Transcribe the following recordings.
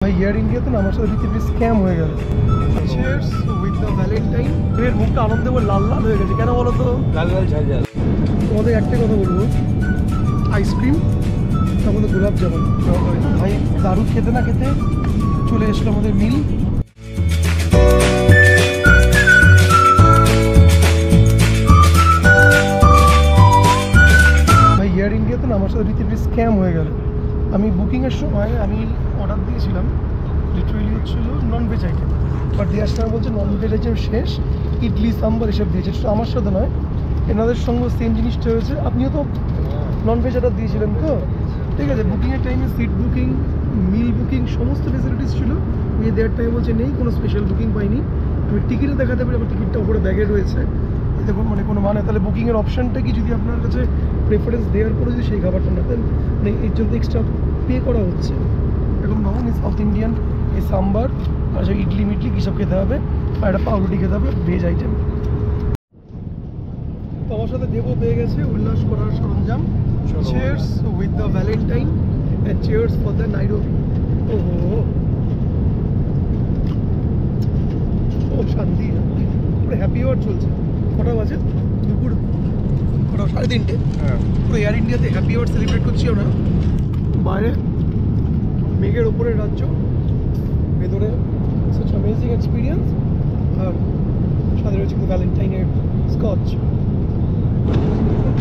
ভাই এয়ার ইন্ডিয়াতে না আমার সাথে রীতিমতো স্ক্যাম হয়ে গেল। Cheers with the Valentine. এর মুখটা আনন্দে লাল লাল হয়ে গেছে, কেন বলো তো? লাল লাল ঝাল ঝাল। তোমাদের একটাই কথা বলবো, আইসক্রিম তার মধ্যে গোলাপ জামুন। ভাই দারুণ খেতে না খেতে চলে এসলো আমাদের মিল। ভাই এয়ার ইন্ডিয়াতে না আমার সাথে রীতিমতো স্ক্যাম হয়ে গেল। আমি বুকিংয়ের সময় আমি অর্ডার দিয়েছিলাম লিটারেলি হচ্ছিল ননভেজ আইটেম, বাট দেওয়ার সময় বলছে ননভেজ আইটেম শেষ, ইডলি সাম্বার এসব দিয়েছে। তো আমার সাথে নয়, এনাদের সঙ্গে সেম জিনিসটা হয়েছে। আপনিও তো ননভেজ অর্ডার দিয়েছিলেন তো? ঠিক আছে, বুকিংয়ের টাইমে সিট বুকিং, মিল বুকিং সমস্ত ফেসিলিটিস ছিল। নিয়ে দেওয়ার টাইমে বলছে নেই, কোনো স্পেশাল বুকিং পাইনি। আমি টিকিটে দেখাতে পারি, আমার টিকিটটা উপরে ব্যাগে রয়েছে। দেখুন মানে কোনো মানে, তাহলে বুকিংয়ের অপশানটা কি যদি আপনার কাছে প্রেফারেন্স দেওয়ার পরে যদি সেই খাবারটা না দেন, মানে এর জন্য এক্সট্রা পে করা হচ্ছে। এখন ভাবুন এই সাউথ ইন্ডিয়ান এই সাম্বার আর ইডলি মিডলি কী সব খেতে হবে, আর একটা পাউরুটি খেতে হবে ভেজ আইটেম। তো আমার সাথে দেবও পেয়ে গেছে উল্লাস করার সরঞ্জাম। Cheers with the Valentine and cheers for the Nairobi. ও শান্তি, পুরো হ্যাপি আওয়ার চলছে। কটা বাজে? দুপুর কটা? 3:30। পুরো এয়ার ইন্ডিয়াতে হ্যাপি আওয়ার সেলিব্রেট করছি আমরা। বাইরে মেঘের ওপরের রাজ্য, ভেতরে such amazing experience, আর সাথে রয়েছে ভ্যালেন্টাইনের স্কচ।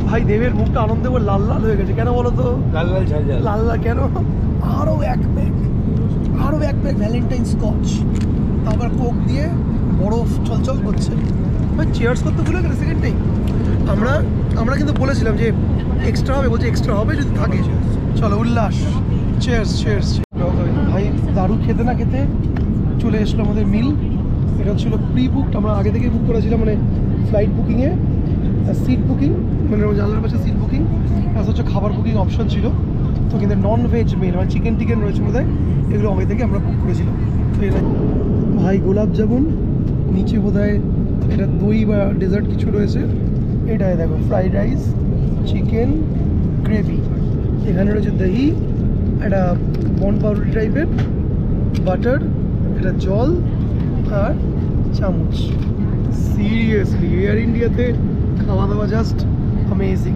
ভাই দেবের মুখটা আনন্দে লাল লাল হয়ে গেছে, কেন বলো তো? লাল লাল ঝাল ঝাল। লাল লাল কেন? আরও এক প্যাক ভ্যালেন্টাইন স্কচ, আবার কোক দিয়ে বরফ চলচল করছে। ভাই চিয়ার্স করতে ভুলে গেলে সেকেন্ড টাইম। আমরা কিন্তু বলেছিলাম যে এক্সট্রা হবে, বলছে এক্সট্রা হবে যদি থাকে। চলো উল্লাস, চিয়ার্স চিয়ার্স। ভাই দারুণ খেতে না খেতে চলে এসলো আমাদের মিল। এটা ছিল প্রি বুকড, আমরা আগে থেকেই বুক করেছিলাম, মানে ফ্লাইট বুকিংয়ে সিট বুকিং, মানে জানলার পাশে সিট বুকিং, প্লাস হচ্ছে খাবার বুকিং অপশন ছিল। তো কিন্তু নন ভেজ মিল মানে চিকেন টিকেন রয়েছে বোধ হয়, এগুলো আগে থেকে আমরা বুক করেছিলাম। তো এটা ভাই গোলাপ জামুন, নিচে বোধ হয় এটা দই বা ডেজার্ট কিছু রয়েছে। এটাই দেখো ফ্রাইড রাইস, চিকেন গ্রেভি, এখানে রয়েছে দহি, একটা বন পাউরুটি টাইপের, বাটার, এটা জল আর চামচ। সিরিয়াসলি এয়ার ইন্ডিয়াতে খাওয়া দাওয়া জাস্ট অ্যামেজিং।